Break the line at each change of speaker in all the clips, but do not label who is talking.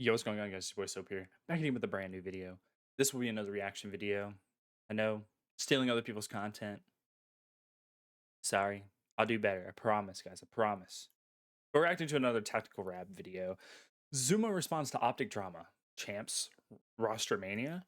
Yo, what's going on, guys? It's your boy Soap here. Back again with a brand new video. This will be another reaction video. I know, stealing other people's content. Sorry. I'll do better. I promise, guys. I promise. We're reacting to another tactical rap video. Zuma responds to optic drama. Champs. Roster mania.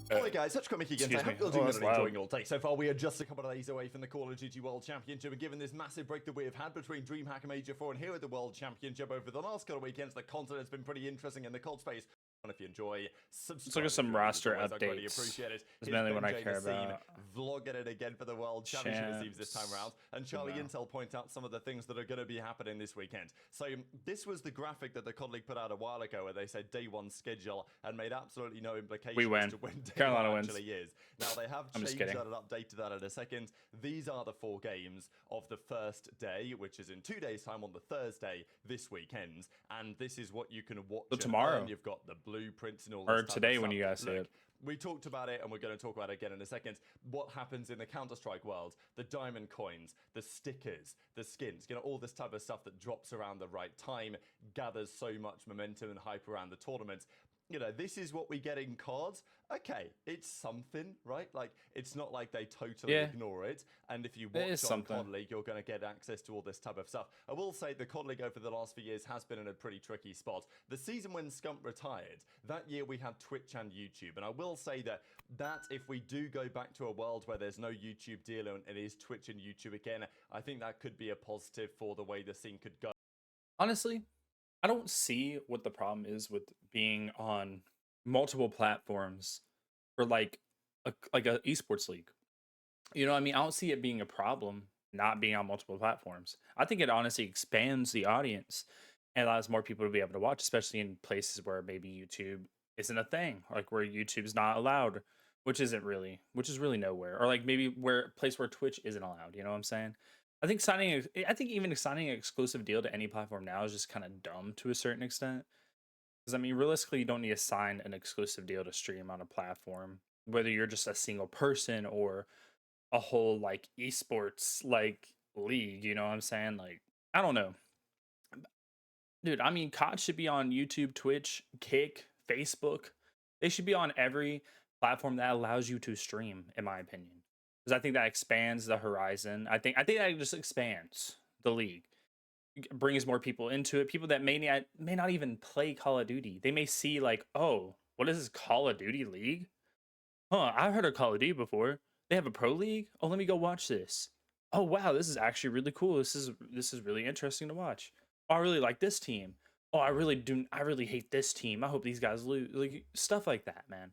Hello guys, such comic again. I
Excuse me.
hope you're
Oh,
doing
that's
well and enjoying
loud.
your day. So far, we are just a couple of days away from the Call of Duty World Championship, and given this massive break that we have had between DreamHack and Major 4 and here at the World Championship over the last couple of weekends, the content has been pretty interesting in the COD space. And if you enjoy, subscribe.
Let's look at some roster
I greatly
updates.
appreciate it.
That's mainly what I care about.
Vlogging it again for the World Championship, it seems, this time
Champs.
around. And Charlie
Wow.
Intel point out some of the things that are going to be happening this weekend. So this was the graphic that the COD League put out a while ago where they said day one schedule and made absolutely no implication
We win.
as to when day
Carolina
one
wins.
actually is. Now they have
I'm just
changed
kidding.
that and updated that in a second. These are the 4 games of the first day, which is in 2 days' time on the Thursday this weekend. And this is what you can watch.
So tomorrow.
And you've got the blueprints and all
Or
this type
today
of
when
stuff.
you guys see
Look,
it.
we talked about it and we're going to talk about it again in a second. What happens in the Counter-Strike world, the diamond coins, the stickers, the skins, all this type of stuff that drops around the right time, gathers so much momentum and hype around the tournaments. This is what we get in cards. Okay, it's something, right? Like, it's not like they totally ignore it. And if you watch on COD League, you're going to get access to all this type of stuff. I will say the COD League over the last few years has been in a pretty tricky spot. The season when Scump retired, that year we had Twitch and YouTube. And I will say that if we do go back to a world where there's no YouTube deal and it is Twitch and YouTube again, I think that could be a positive for the way the scene could go.
Honestly, I don't see what the problem is with being on multiple platforms for like a esports league. You know what I mean? I don't see it being a problem not being on multiple platforms. I think it honestly expands the audience and allows more people to be able to watch, especially in places where maybe YouTube isn't a thing, like where YouTube's not allowed, which is really nowhere, or like maybe where place where Twitch isn't allowed. You know what I'm saying? I think even signing an exclusive deal to any platform now is just kind of dumb to a certain extent. Because I mean, realistically, you don't need to sign an exclusive deal to stream on a platform, whether you're just a single person or a whole like esports like league. You know what I'm saying? Like, I don't know, dude. I mean, COD should be on YouTube, Twitch, Kick, Facebook. They should be on every platform that allows you to stream, in my opinion, because I think that expands the horizon. I think that just expands the league, brings more people into it. People that may not even play Call of Duty. They may see like, oh, what is this Call of Duty league? Huh, I've heard of Call of Duty before. They have a pro league. Oh, let me go watch this. Oh wow, this is actually really cool. This is really interesting to watch. Oh, I really like this team. Oh, I really hate this team. I hope these guys lose. Like stuff like that, man.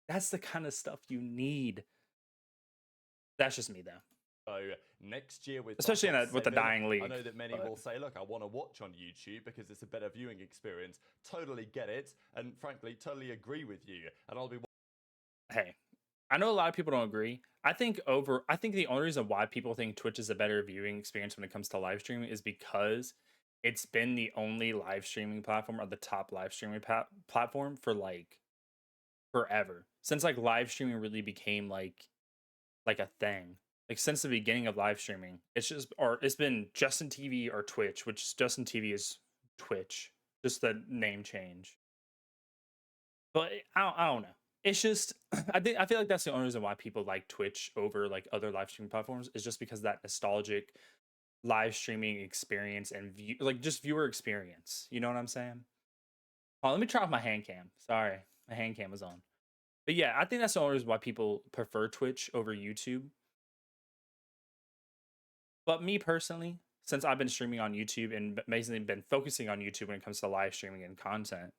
That's the kind of stuff you need. That's just me though.
So next year with
Especially in
Black Ops
with the
7,
dying league.
I know that many will say, look, I want to watch on YouTube because it's a better viewing experience. Totally get it. And frankly, totally agree with you. And I'll be...
Hey, I know a lot of people don't agree. I think the only reason why people think Twitch is a better viewing experience when it comes to live streaming is because it's been the only live streaming platform or the top live streaming platform for like forever. Since like live streaming really became like a thing. Like since the beginning of live streaming, it's been Justin TV or Twitch, which Justin TV is Twitch, just the name change. But I don't know. It's just I feel like that's the only reason why people like Twitch over like other live streaming platforms is just because of that nostalgic live streaming experience and like just viewer experience. You know what I'm saying? Oh, let me try off my hand cam. Sorry, my hand cam was on. But yeah, I think that's the only reason why people prefer Twitch over YouTube. But me personally, since I've been streaming on YouTube and basically been focusing on YouTube when it comes to live streaming and content,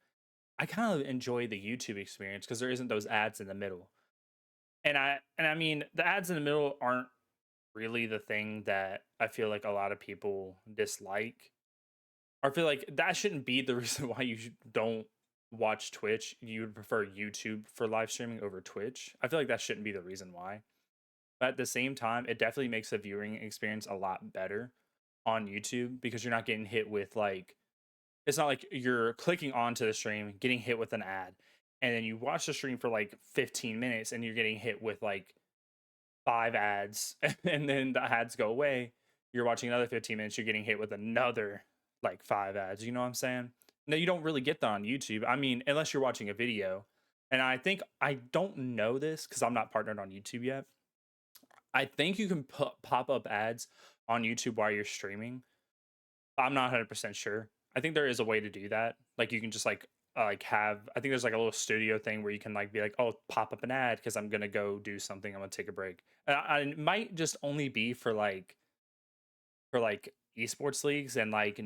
I kind of enjoy the YouTube experience because there isn't those ads in the middle. And I mean, the ads in the middle aren't really the thing that I feel like a lot of people dislike. Or I feel like that shouldn't be the reason why you don't watch Twitch. You would prefer YouTube for live streaming over Twitch. I feel like that shouldn't be the reason why. But at the same time, it definitely makes the viewing experience a lot better on YouTube because you're not getting hit with like, it's not like you're clicking onto the stream, getting hit with an ad, and then you watch the stream for like 15 minutes and you're getting hit with like 5 ads, and then the ads go away. You're watching another 15 minutes, you're getting hit with another like 5 ads. You know what I'm saying? No, you don't really get that on YouTube. I mean, unless you're watching a video. And I think I don't know this because I'm not partnered on YouTube yet. I think you can put pop up ads on YouTube while you're streaming. I'm not 100% sure. I think there is a way to do that. Like you can just like have I think there's like a little studio thing where you can like be like, "Oh, pop up an ad because I'm going to go do something. I'm going to take a break." It might just only be for like esports leagues and like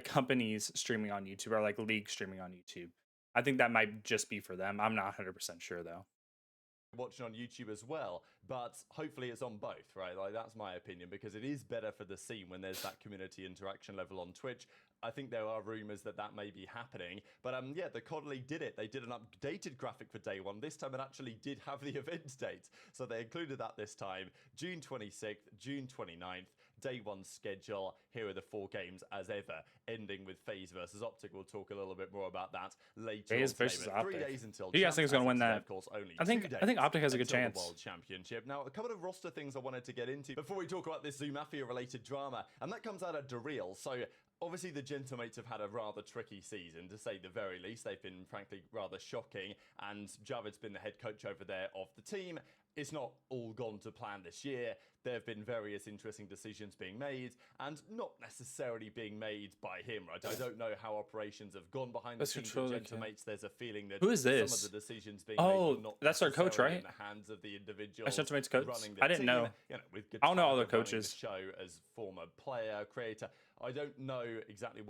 companies streaming on YouTube or like league streaming on YouTube. I think that might just be for them. I'm not 100% sure though.
Watching on YouTube as well, but hopefully it's on both, right? Like that's my opinion because it is better for the scene when there's that community interaction level on Twitch. I think there are rumors that that may be happening, but yeah, the COD League did it. They did an updated graphic for day one. This time it actually did have the event date, so they included that this time. June 26th, June 29th. Day one schedule. Here are the 4 games as ever, ending with FaZe versus Optic. We'll talk a little bit more about that later on
Hayes
today.
versus
But 3
Optic.
days until
Who do you guys think
champs.
is going
As
to
of
win
today,
that?
of course, only
I
2
think I think
days
Optic has a good
until the
chance.
World Championship. Now, a couple of roster things I wanted to get into before we talk about this Zoo Mafia related drama, and that comes out of Dareal. So obviously, the Gentlemates have had a rather tricky season, to say the very least. They've been, frankly, rather shocking, and Javid's been the head coach over there of the team. It's not all gone to plan this year. There have been various interesting decisions being made, and not necessarily being made by him, right? I don't know how operations have gone behind the
Let's
scenes
control
at
the game.
Gentlemates. There's a feeling that
Who is
some of the
this?
decisions being made were
Oh,
not
that's our coach,
necessarily in
right?
the hands of the
That's
individuals
Gentleman's coach.
running the
I didn't
team.
know.
You know, with
I don't know all the
Gataga running the
coaches.
show as former player, creator. I don't know exactly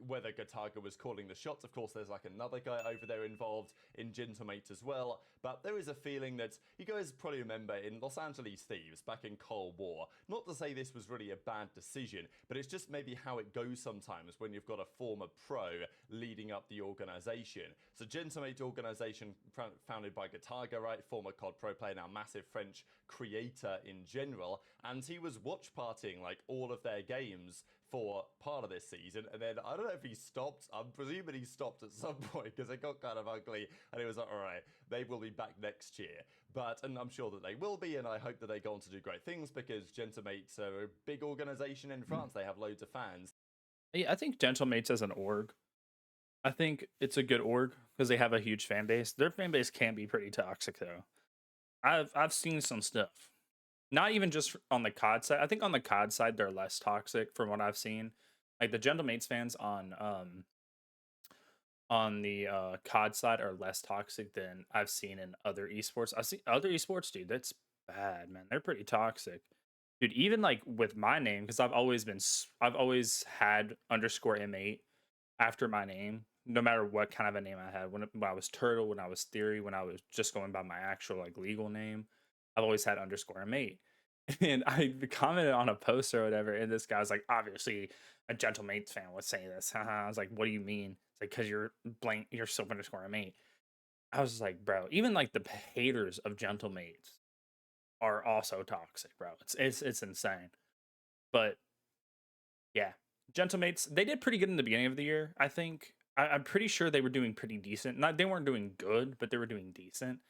whether Gataga was calling the shots. Of course, there's like another guy over there involved in Gentlemates as well. But there is a feeling that you guys probably remember in Los Angeles Thieves back in Cold War. Not to say this was really a bad decision, but it's just maybe how it goes sometimes when you've got a former pro leading up the organization. So Gentlemates organization founded by Gataga, right? Former COD pro player, now massive French creator in general. And he was watch partying like all of their games for part of this season, and then I don't know if he stopped. I'm presuming he stopped at some point because it got kind of ugly, and it was like, all right, they will be back next year. And I'm sure that they will be, and I hope that they go on to do great things because Gentlemates are a big organization in France. They have loads of fans.
Yeah, I think Gentlemates as an org. I think it's a good org because they have a huge fan base. Their fan base can be pretty toxic though. I've seen some stuff. Not even just on the COD side. I think on the COD side they're less toxic from what I've seen. Like the Gentlemates fans on the COD side are less toxic than I've seen in other esports. I've seen other esports, dude. That's bad, man. They're pretty toxic, dude. Even like with my name, because I've always had underscore M8 after my name, no matter what kind of a name I had. When I was Turtle, when I was Theory, when I was just going by my actual like legal name, I've always had underscore M8. And I commented on a post or whatever, and this guy was like, obviously a Gentlemates fan would say this. I was like, what do you mean? It's like, because you're Silver underscore M8. I was like, bro, even like the haters of Gentlemates are also toxic, bro. It's insane. But yeah, Gentlemates, they did pretty good in the beginning of the year. I think I'm pretty sure they were doing pretty decent. Not they weren't doing good, but they were doing decent.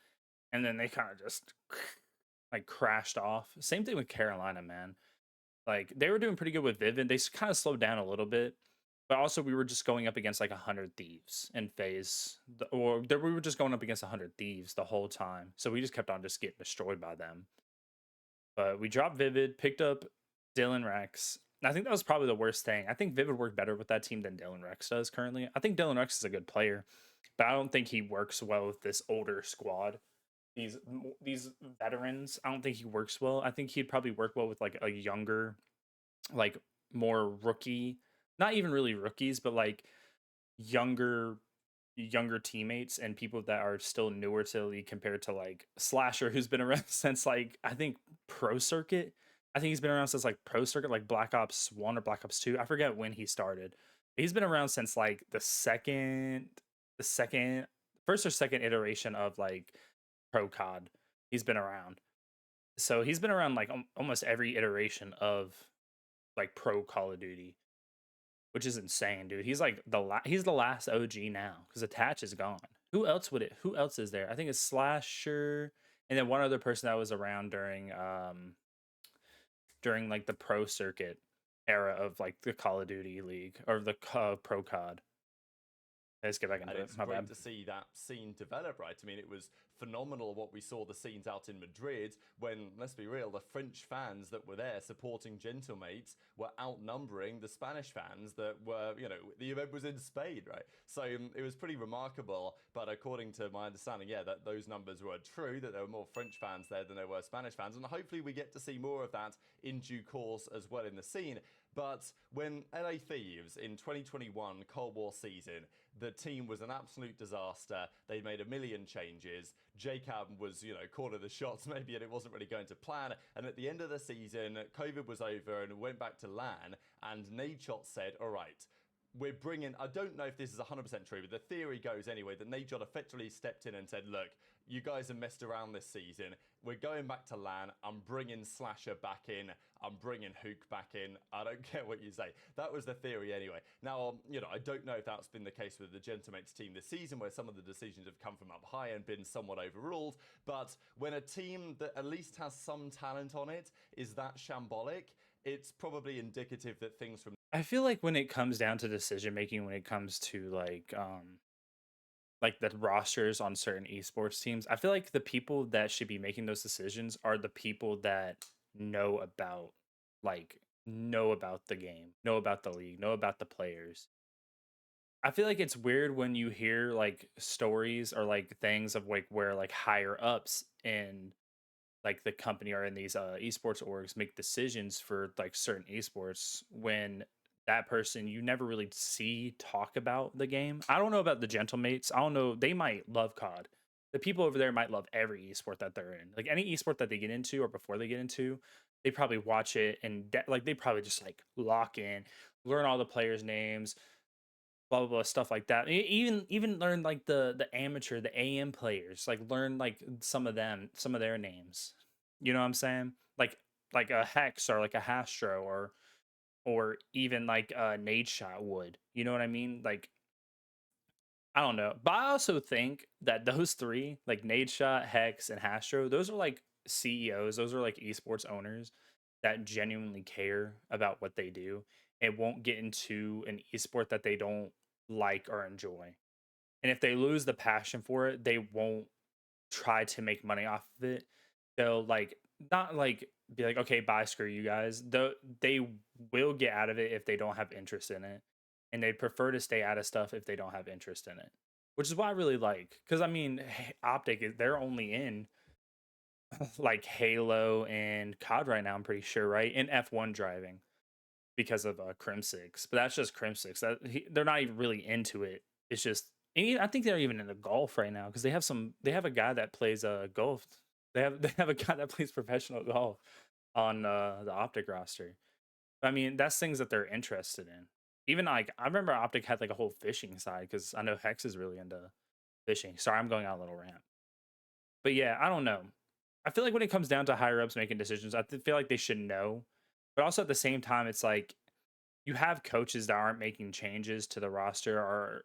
And then they kind of just like crashed off. Same thing with Carolina, man. Like they were doing pretty good with Vivid. They kind of slowed down a little bit, but also we were just going up against like 100 Thieves in phase, we were just going up against 100 Thieves the whole time. So we just kept on just getting destroyed by them. But we dropped Vivid, picked up Dylan Rex. I think that was probably the worst thing. I think Vivid worked better with that team than Dylan Rex does currently. I think Dylan Rex is a good player, but I don't think he works well with this older squad. These veterans, I don't think he works well. I think he'd probably work well with like a younger, like more rookie, not even really rookies, but like younger teammates and people that are still newer to the league compared to like Slasher, who's been around since like I think Pro Circuit. I think he's been around since like Pro Circuit, like Black Ops 1 or Black Ops 2. I forget when he started. He's been around since like the second first or second iteration of like Pro COD. He's been around. So he's been around like almost every iteration of like Pro Call of Duty, which is insane, dude. He's like he's the last OG now because Attach is gone. Who else is there? I think it's Slasher and then one other person that was around during like the Pro Circuit. era of like the Call of Duty League or the Pro COD. Let's get back
And
into it.
it's
My
great
bad.
to see that scene develop, right? I mean, it was phenomenal what we saw the scenes out in Madrid when, let's be real, the French fans that were there supporting Gentlemates were outnumbering the Spanish fans that were, the event was in Spain, right? So it was pretty remarkable. But according to my understanding, yeah, that those numbers were true, that there were more French fans there than there were Spanish fans. And hopefully we get to see more of that in due course as well in the scene. But when LA Thieves in 2021 Cold War season, the team was an absolute disaster. They made a million changes. Jacob was, calling the shots maybe, and it wasn't really going to plan. And at the end of the season, COVID was over and went back to LAN, and Nadeshot said, all right, we're bringing, I don't know if this is 100% true, but the theory goes anyway that Nadeshot effectively stepped in and said, look, you guys have messed around this season. We're going back to LAN. I'm bringing Slasher back in. I'm bringing Hook back in. I don't care what you say. That was the theory anyway. Now, I don't know if that's been the case with the Gentlemates team this season, where some of the decisions have come from up high and been somewhat overruled. But when a team that at least has some talent on it is that shambolic, it's probably indicative that things from
I feel like when it comes down to decision making, when it comes to like the rosters on certain esports teams, I feel like the people that should be making those decisions are the people that know about like know about the game, know about the league, know about the players. I feel like it's weird when you hear like stories or like things of like where like higher ups in like the company or in these esports orgs make decisions for like certain esports when that person you never really see talk about the game. I don't know about the Gentlemates. I don't know. They might love COD. The people over there might love every esport that they're in. Like any esport that they get into or before they get into, they probably watch it and like they probably just like lock in, learn all the players' names, blah blah blah stuff like that. Even learn like the amateur, the AM players, like learn like some of them, some of their names. You know what I'm saying? Like a Hex or like a Hastro or even like a Nade Shot would. You know what I mean? Like I don't know. But I also think that those three, like Nade Shot, Hex, and Hastro, those are like CEOs, those are like esports owners that genuinely care about what they do and won't get into an esport that they don't like or enjoy. And if they lose the passion for it, they won't try to make money off of it. They'll like not like be like, okay, bye, screw you guys. They will get out of it if they don't have interest in it. And they'd prefer to stay out of stuff if they don't have interest in it. Which is what I really like. Because I mean, Optic they're only in like Halo and COD right now, I'm pretty sure, right? In F1 driving because of Crimsix. But that's just Crimsix. They're not even really into it. It's just I think they're even into golf right now because they have a guy that plays golf. They have a guy that plays professional golf on the Optic roster. I mean, that's things that they're interested in. Even like I remember Optic had like a whole fishing side because I know Hex is really into fishing. Sorry, I'm going on a little rant. But yeah, I don't know. I feel like when it comes down to higher ups making decisions, feel like they should know. But also at the same time, it's like you have coaches that aren't making changes to the roster or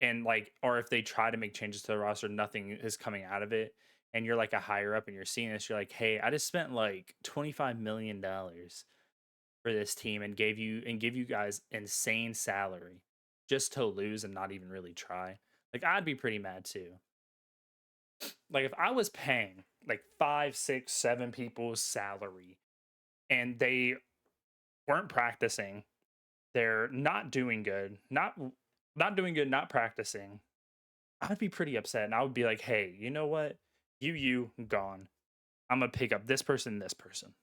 if they try to make changes to the roster, nothing is coming out of it. And you're like a higher up and you're seeing this, you're like, hey, I just spent like $25 million for this team and give you guys insane salary just to lose and not even really try. Like I'd be pretty mad too. Like if I was paying like five, six, seven people's salary and they weren't practicing, they're not doing good, not doing good, not practicing, I'd be pretty upset. And I would be like, hey, you know what? You gone. I'm gonna pick up this person, this person.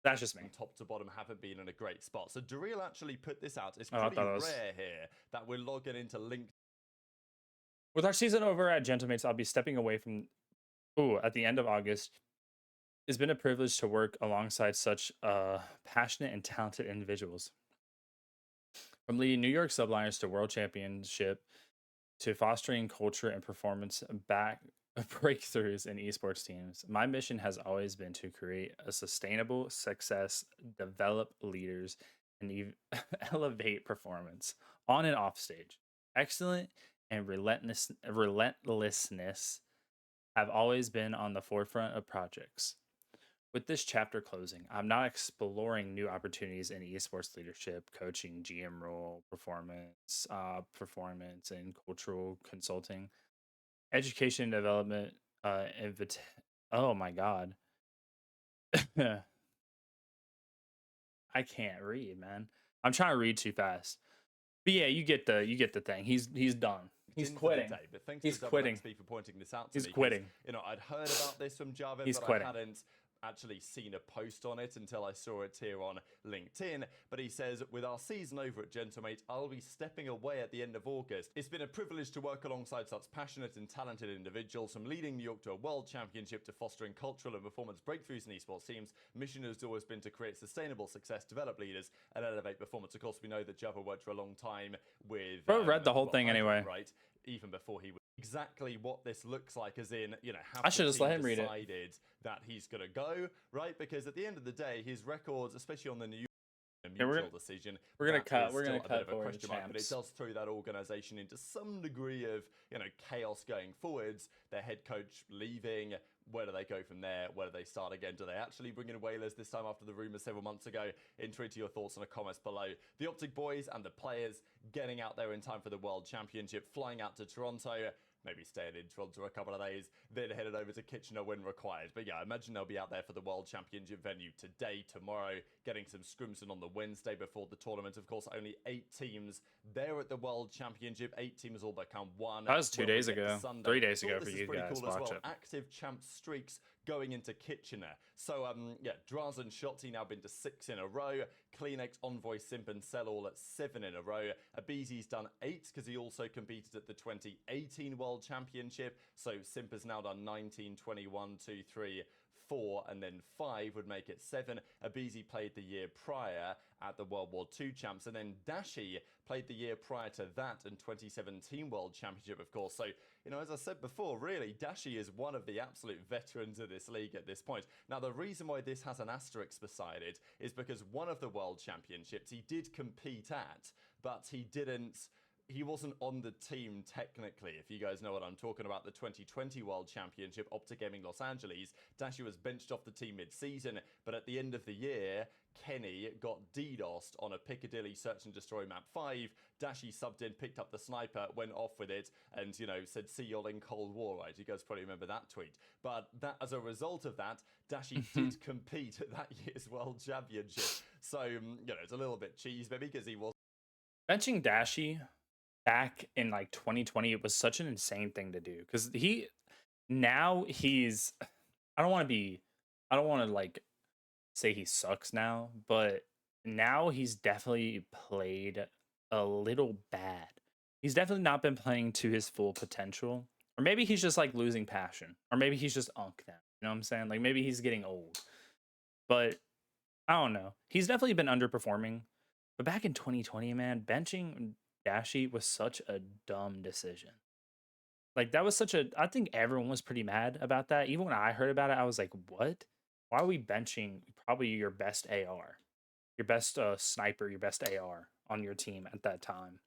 That's just me.
top to bottom haven't been in a great spot. So Daryl actually put this out. It's
Oh, I
pretty
thought it was
rare here that we're logging into link.
with our season over at Gentlemates, I'll be stepping away from at the end of August. It's been a privilege to work alongside such passionate and talented individuals. From leading New York subliners to world championship to fostering culture and performance back breakthroughs in esports teams, my mission has always been to create a sustainable success, develop leaders, and elevate performance on and off stage. Excellent and relentlessness have always been on the forefront of projects. with this chapter closing, I'm not exploring new opportunities in esports leadership, coaching, GM role, performance, and cultural consulting, education and development. Oh my god, I can't read, man. I'm trying to read too fast. But yeah, you get the thing. He's done. He's
In for the
quitting.
day, but thanks to
He's
Double
quitting.
XP for pointing this out to
He's
me because
quitting.
I'd heard about this from Javid,
He's
but I
quitting.
hadn't actually seen a post on it until I saw it here on LinkedIn. But he says, with our season over at Gentlemate, I'll be stepping away at the end of August. It's been a privilege to work alongside such passionate and talented individuals, from leading New York to a world championship to fostering cultural and performance breakthroughs in esports teams. Mission has always been to create sustainable success, develop leaders, and elevate performance. Of course, we know that Java worked for a long time with
Bro read the whole thing
Hydra,
anyway.
right? Even before he was exactly what this looks like, as in, have
I
the
should just
team
let him read it.
decided that he's going to go, right? Because at the end of the day, his records, especially on the New
Yeah,
mutual decision,
we're gonna
that
cut.
is
We're
still
gonna
a bit
cut
of a
for the
question mark, but it
champs.
does throw that organization into some degree of chaos going forwards. Their head coach leaving. Where do they go from there? Where do they start again? Do they actually bring in Whalers this time after the rumors several months ago? Enter into your thoughts in the comments below. The Optic boys and the players getting out there in time for the World Championship, flying out to Toronto, maybe staying in Toronto a couple of days, then headed over to Kitchener when required. But yeah, I imagine they'll be out there for the World Championship venue today, tomorrow, getting some scrims in on the Wednesday before the tournament. Of course, only 8 teams there at the World Championship. 8 teams all become one.
That was 2
when we
days
get to
ago.
Sunday.
3 days
Thought
ago
this
for
is
you
pretty
guys.
cool as
Watch
well.
it.
Active champ streaks going into Kitchener. So, yeah, Draz and Shotzi now been to 6 in a row. Kleenex, Envoy, Simp, and Cell all at 7 in a row. Abizi's done 8 because he also competed at the 2018 World Championship. So Simp has now done 19, 21, 2, 3, 4, and then 5 would make it 7. Abizi played the year prior at the World War II champs, and then Dashy played the year prior to that in 2017 World Championship, of course. So, as I said before, really, Dashy is one of the absolute veterans of this league at this point. Now, the reason why this has an asterisk beside it is because one of the World Championships he did compete at, but he wasn't on the team technically. If you guys know what I'm talking about, the 2020 World Championship, Optic Gaming Los Angeles, Dashy was benched off the team mid-season, but at the end of the year, Kenny got DDoSed on a Piccadilly Search and Destroy map 5. Dashy subbed in, picked up the sniper, went off with it, and, said, see y'all in Cold War, right? You guys probably remember that tweet. But that, as a result of that, Dashy did compete at that year's World Championship. So, it's a little bit cheese, maybe, because he was
Benching Dashy back in like 2020, it was such an insane thing to do because he's I don't want to like say he sucks now, but now he's definitely played a little bad. He's definitely not been playing to his full potential. Or maybe he's just like losing passion. Or maybe he's just unk now. You know what I'm saying? Like maybe he's getting old. But I don't know. He's definitely been underperforming. But back in 2020, man, benching Dashy was such a dumb decision. Like that was such a I think everyone was pretty mad about that. Even when I heard about it, I was like, "What? Why are we benching probably your best AR? Your best sniper, your best AR on your team at that time?"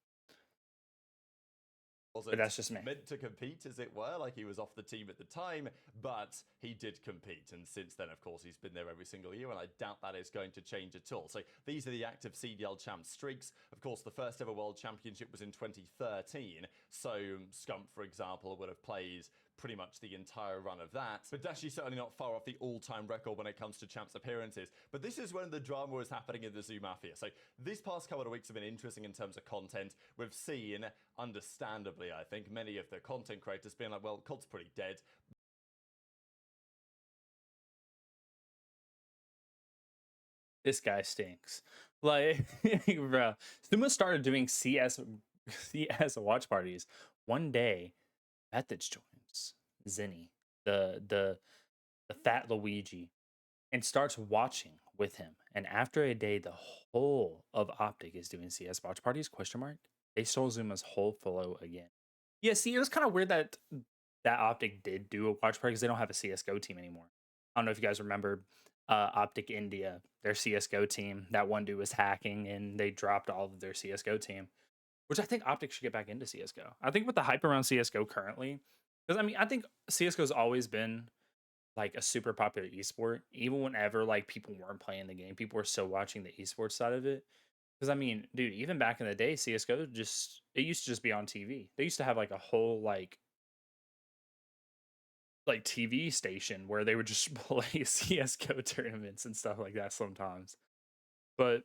But
wasn't
that's just me.
meant to compete, as it were. Like, he was off the team at the time, but he did compete. And since then, of course, he's been there every single year, and I doubt that is going to change at all. So these are the active CDL champ streaks. Of course, the first ever World Championship was in 2013. So Scump, for example, would have played pretty much the entire run of that. But Dashy's certainly not far off the all-time record when it comes to champs appearances. But this is when the drama was happening in the Zoo Mafia. So these past couple of weeks have been interesting in terms of content. We've seen, understandably, I think, many of the content creators being like, well, COD's pretty dead.
This guy stinks. Like, bro, Suma started doing CS watch parties. One day, Methods joins Zinni, the fat Luigi, and starts watching with him. And after a day, the whole of Optic is doing CS watch parties? Question mark. They stole Zuma's whole flow again. Yeah, see, it was kind of weird that Optic did do a watch party because they don't have a CS:GO team anymore. I don't know if you guys remember Optic India, their CS:GO team. That one dude was hacking and they dropped all of their CS:GO team, which I think Optic should get back into CS:GO. I think with the hype around CS:GO currently, because I mean, I think CS:GO's always been like a super popular esport, even whenever like people weren't playing the game, people were still watching the esports side of it. Because I mean, dude, even back in the day, CS:GO just it used to just be on TV. They used to have like a whole like TV station where they would just play CS:GO tournaments and stuff like that sometimes. But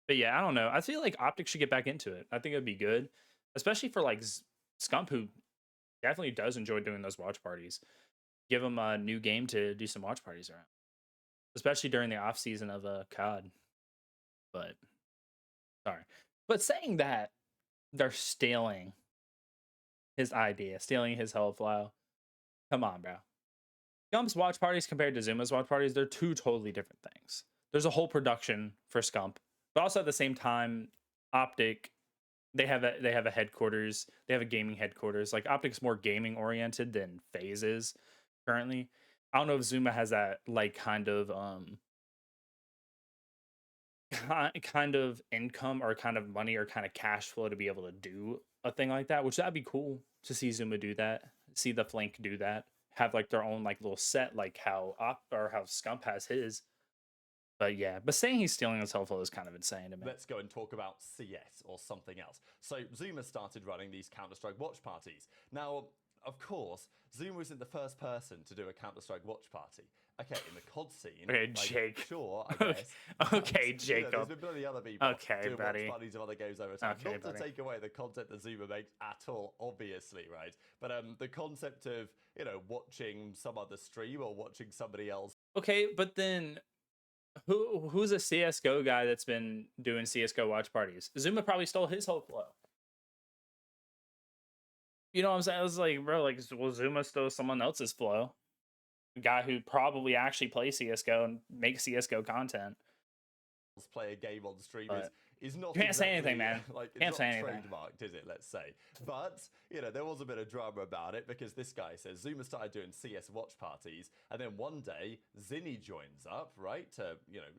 but yeah, I don't know. I feel like Optic should get back into it. I think it'd be good, especially for like Scump, who definitely does enjoy doing those watch parties. Give him a new game to do some watch parties around, especially during the off season of COD. But sorry, but saying that they're stealing his idea, stealing his whole flow. Come on, bro. Scump's watch parties compared to Zuma's watch parties, they're two totally different things. There's a whole production for Scump, but also at the same time, Optic they have a headquarters, they have a gaming headquarters. Like Optic's more gaming oriented than FaZe is currently. I don't know if Zuma has that like kind of income or kind of money or kind of cash flow to be able to do a thing like that, which that'd be cool to see Zuma do that, see the flank do that, have like their own like little set like how Op or how Scump has his. But yeah, but saying he's stealing his whole flow is kind of insane to me.
Let's go and talk about CS or something else. So Zuma started running these Counter-Strike watch parties. Now, of course, Zuma isn't the first person to do a Counter-Strike watch party. Okay, in the COD scene,
Okay,
like,
Jake.
sure, I
Okay,
guess. But,
okay,
there's
Jacob.
been plenty of other people
Okay,
doing watch
buddy.
parties of other games over time.
Okay,
Not to
buddy.
take away the content that Zuma makes at all, obviously, right? But the concept of, watching some other stream or watching somebody else.
Okay, but then who's a CS:GO guy that's been doing CS:GO watch parties? Zuma probably stole his whole flow. You know what I'm saying? I was like, bro, like, well, Zuma stole someone else's flow. A guy who probably actually plays CS:GO and makes CS:GO content.
Play a game on stream
But
is not
you can't say
exactly
anything, man.
like it's
Can't
not
say anything.
trademarked, is it? Let's say, but there was a bit of drama about it because this guy says Zuma started doing CS watch parties, and then one day Zinni joins up, right, to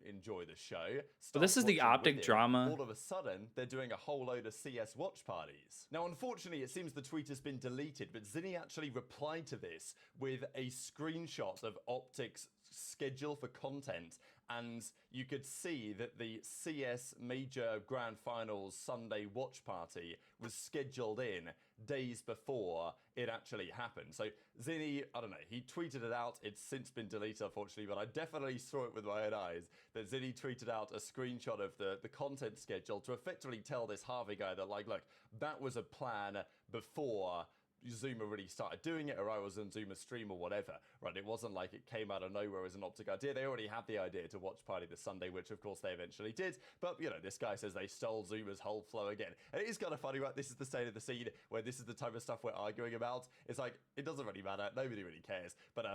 enjoy the show.
So this
Starts
is the
watching with
Optic
him.
drama.
All of a sudden, they're doing a whole load of CS watch parties. Now, unfortunately, it seems the tweet has been deleted, but Zinni actually replied to this with a screenshot of Optic's schedule for content, and you could see that the CS Major Grand Finals Sunday watch party was scheduled in days before it actually happened. So Zinni, I don't know, he tweeted it out. It's since been deleted, unfortunately, but I definitely saw it with my own eyes that Zinni tweeted out a screenshot of the content schedule to effectively tell this Harvey guy that, like, look, that was a plan before Zuma really started doing it, or I was on Zuma's stream or whatever, right? It wasn't like it came out of nowhere as an Optic idea. They already had the idea to watch party this Sunday, which of course they eventually did. But this guy says they stole Zuma's whole flow again. And it is kind of funny, right? This is the state of the scene where this is the type of stuff we're arguing about. It's like, it doesn't really matter. Nobody really cares. But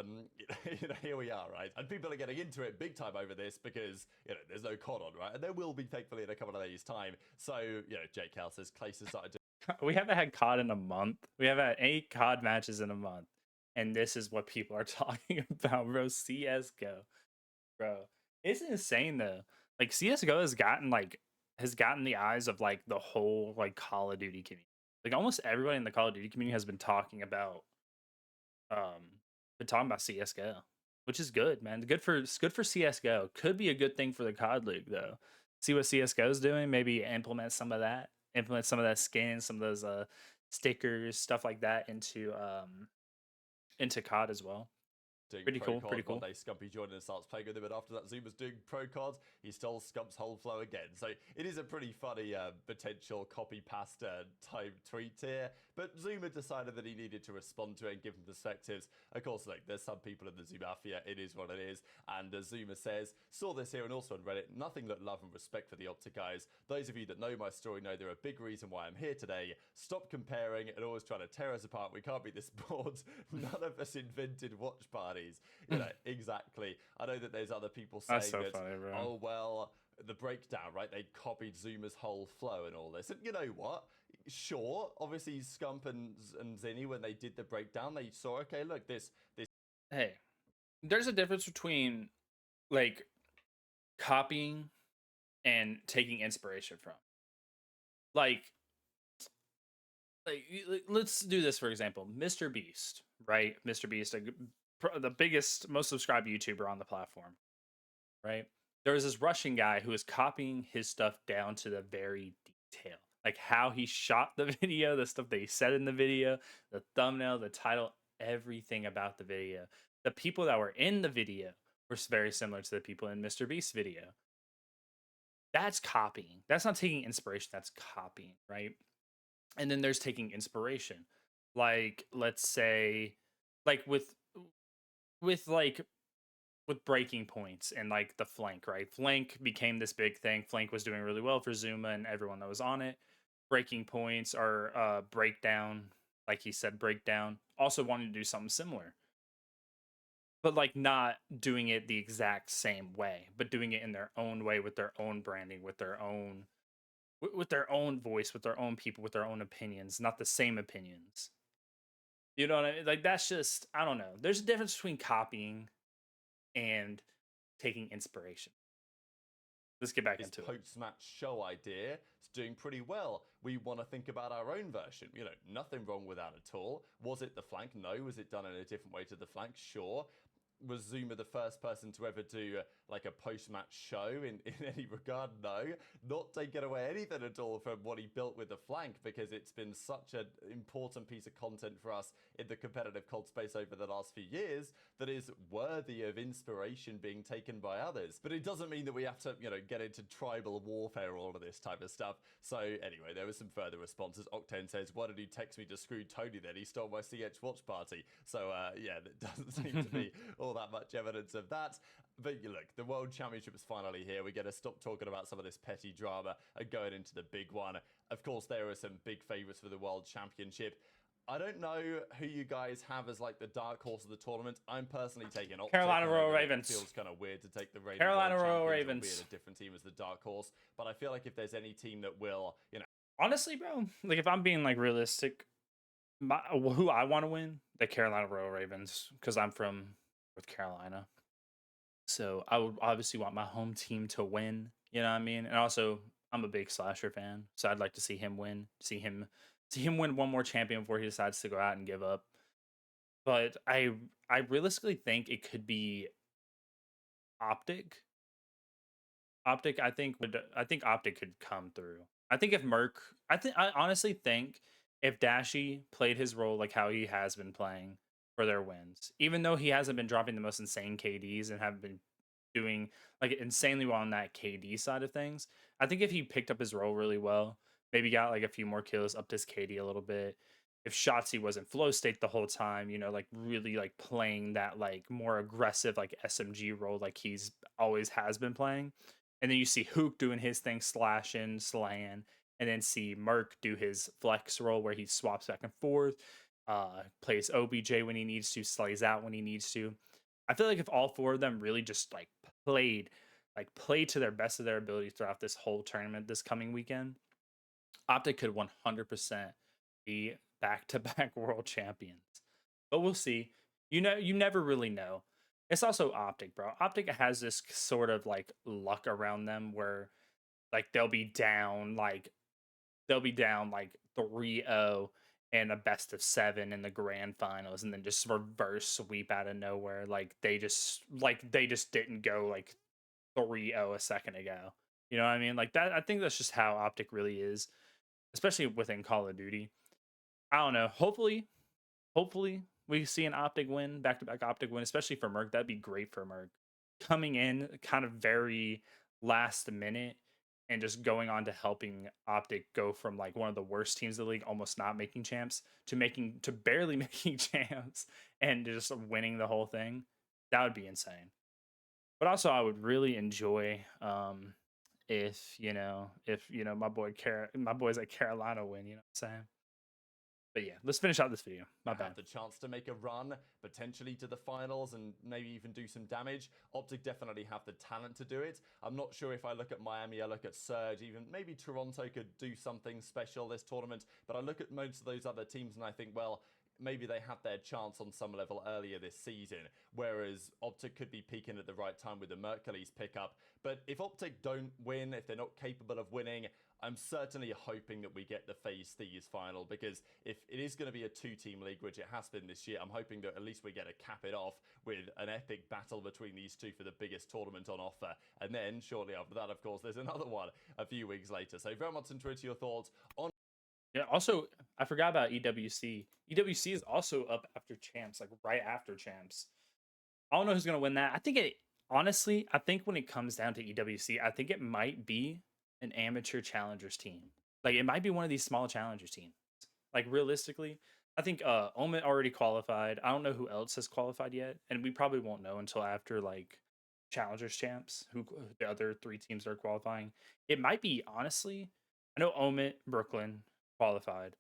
here we are, right? And people are getting into it big time over this because there's no COD on, right? And there will be, thankfully, in a couple of days' time. So Jake Cal says Clay has started.
We haven't had COD in a month. We haven't had 8 COD matches in a month. And this is what people are talking about, bro. CS:GO. Bro. It's insane though. Like CS:GO has gotten the eyes of like the whole like Call of Duty community. Like almost everybody in the Call of Duty community has been talking about CS:GO, which is good, man. It's good for CS:GO. Could be a good thing for the COD League though. See what CS:GO is doing, maybe implement some of that. Implement some of that skin, some of those stickers, stuff like that into COD as well.
Doing
Pretty
pro
cool,
cod.
pretty
One
cool.
day Scumpy joined and starts playing with him, and after that Zuma's doing pro cod. He stole Scump's whole flow again. So it is a pretty funny potential copy pasta type tweet here. But Zuma decided that he needed to respond to it and give him perspectives. Of course, like there's some people in the Zumafia, it is what it is. And as Zuma says, saw this here and also on Reddit, nothing but love and respect for the Optic guys. Those of you that know my story know they're a big reason why I'm here today. Stop comparing and always trying to tear us apart. We can't be this bored. None of us invented watch parties. Exactly. I know that there's other people saying
That's so
that,
funny, bro.
oh, well, the breakdown, right? They copied Zuma's whole flow and all this. And you know what? Sure, obviously Scump and Zinni, when they did the breakdown, they saw, okay, look, this.
Hey, there's a difference between like copying and taking inspiration from. Like, let's do this for example. Mr. Beast, right? Mr. Beast, a the biggest, most subscribed YouTuber on the platform, right? There was this Russian guy who was copying his stuff down to the very detail, like how he shot the video, the stuff that he said in the video, the thumbnail, the title, everything about the video. The people that were in the video were very similar to the people in Mr. Beast's video. That's copying. That's not taking inspiration. That's copying, right? And then there's taking inspiration. Like, let's say, like with with breaking points and like the flank, right? Flank became this big thing. Flank was doing really well for Zuma and everyone that was on it. Breaking points or breakdown, like he said, breakdown. Also wanted to do something similar, but like not doing it the exact same way, but doing it in their own way with their own branding, with their own voice, with their own people, with their own opinions, not the same opinions. You know what I mean? Like that's just I don't know. There's a difference between copying and taking inspiration. Let's get back
His
into it.
post-match show idea is doing pretty well. We want to think about our own version. You know, nothing wrong with that at all. Was it the flank? No. Was it done in a different way to the flank? Sure. Was Zuma the first person to ever do like a post-match show in any regard? No. Not taking away anything at all from what he built with the flank, because it's been such an important piece of content for us in the competitive COD space over the last few years that is worthy of inspiration being taken by others. But it doesn't mean that we have to, you know, get into tribal warfare, all of this type of stuff. So anyway, there was some further responses. Octane says, why did he text me to screw Tony then? He stole my CH watch party. So yeah, that doesn't seem to be all that much evidence of that. But look, the World Championship is finally here. We get to stop talking about some of this petty drama and going into the big one. Of course, there are some big favourites for the World Championship. I don't know who you guys have as like the dark horse of the tournament. I'm personally taking Optic.
Carolina Royal Ravens.
It feels kind of weird to take the
Carolina Royal Ravens,
albeit a different team as the dark horse. But I feel like if there's any team that will, you know,
honestly, bro, like if I'm being like realistic, who I want to win, the Carolina Royal Ravens, because I'm from North Carolina. So I would obviously want my home team to win. You know what I mean? And also, I'm a big Slasher fan, so I'd like to see him win. See him win one more champion before he decides to go out and give up. But I realistically think it could be Optic. Optic, I think Optic could come through. I think if Merc, I honestly think if Dashy played his role like how he has been playing for their wins, even though he hasn't been dropping the most insane KDs and have been doing like insanely well on that KD side of things, I think if he picked up his role really well, maybe got like a few more kills, upped his KD a little bit. If Shotzi was in flow state the whole time, you know, like really like playing that like more aggressive like SMG role like he's always has been playing, and then you see Hook doing his thing, slashing, slaying, and then see Merc do his flex role where he swaps back and forth, plays OBJ when he needs to, slays out when he needs to. I feel like if all four of them really just played to their best of their ability throughout this whole tournament this coming weekend, Optic could 100% be back-to-back world champions. But we'll see. You know, you never really know. It's also Optic, bro. Optic has this sort of like luck around them where like they'll be down like 3-0 and a best of 7 in the grand finals and then just reverse sweep out of nowhere they just didn't go like 3-0 a second ago. You know what I mean? Like that I think that's just how Optic really is, especially within Call of Duty. I don't know. Hopefully we see an Optic win, back to back Optic win, especially for Merc. That'd be great for Merc. Coming in kind of very last minute and just going on to helping Optic go from like one of the worst teams in the league, almost not making champs, to barely making champs and just winning the whole thing. That would be insane. But also I would really enjoy if my boys at Carolina win, you know what I'm saying? But yeah, let's finish out this video. My bad.
have the chance to make a run, potentially to the finals, and maybe even do some damage. Optic definitely have the talent to do it. I'm not sure if I look at Miami, I look at Surge, even maybe Toronto could do something special this tournament, but I look at most of those other teams and I think, well, maybe they had their chance on some level earlier this season, whereas Optic could be peaking at the right time with the Mercury's pickup. But if Optic don't win, if they're not capable of winning, I'm certainly hoping that we get the Phase Thieves final, because if it is going to be a two-team league, which it has been this year, I'm hoping that at least we get to cap it off with an epic battle between these two for the biggest tournament on offer. And then shortly after that, of course, there's another one a few weeks later. So very much into your thoughts on.
Yeah. Also, I forgot about EWC. EWC is also up after champs, like right after champs. I don't know who's gonna win that. I think it honestly, I think when it comes down to EWC, I think it might be an amateur challengers team. Like it might be one of these small challengers teams. Like realistically, I think Omet already qualified. I don't know who else has qualified yet, and we probably won't know until after like challengers champs, who the other three teams are qualifying. It might be honestly. I know Omet, Brooklyn qualified.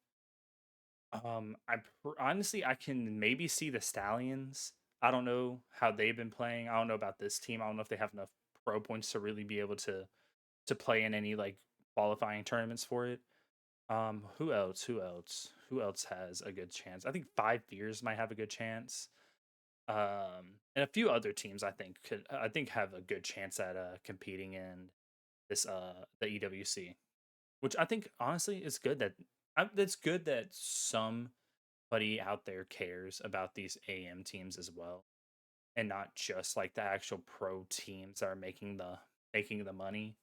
Honestly, I can maybe see the Stallions. I don't know how they've been playing. I don't know about this team. I don't know if they have enough pro points to really be able to play in any like qualifying tournaments for it. Who else? Who else? Who else has a good chance? I think Five Fears might have a good chance. And a few other teams I think have a good chance at competing in this the EWC, which I think honestly is good that it's good that somebody out there cares about these AM teams as well, and not just like the actual pro teams that are making the money.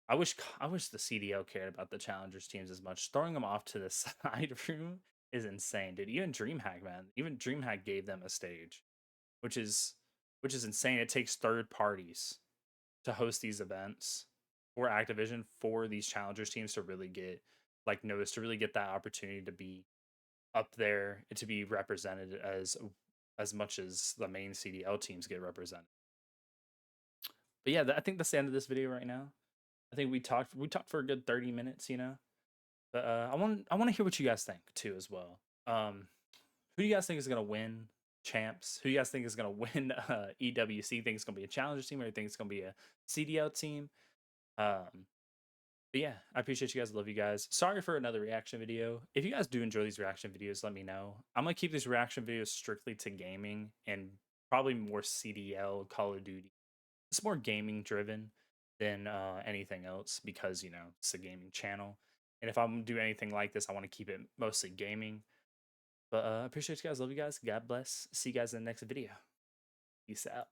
I wish the CDL cared about the challengers teams as much. Throwing them off to the side room is insane, dude. Even DreamHack, man, even DreamHack gave them a stage, which is which is insane. It takes third parties to host these events for Activision for these challengers teams to really get like noticed, to really get that opportunity to be up there and to be represented as much as the main CDL teams get represented. But yeah, I think that's the end of this video right now. I think we talked for a good 30 minutes, you know. But I want to hear what you guys think too as well. Who do you guys think is gonna win champs? Who do you guys think is gonna win EWC? Think it's gonna be a challenger team, or you think it's gonna be a CDL team? Um, but yeah, I appreciate you guys. Love you guys. Sorry for another reaction video. If you guys do enjoy these reaction videos, let me know. I'm gonna keep these reaction videos strictly to gaming and probably more CDL, Call of Duty. It's more gaming driven than anything else because it's a gaming channel. And if I'm gonna do anything like this, I want to keep it mostly gaming. But I appreciate you guys. Love you guys. God bless. See you guys in the next video. Peace out.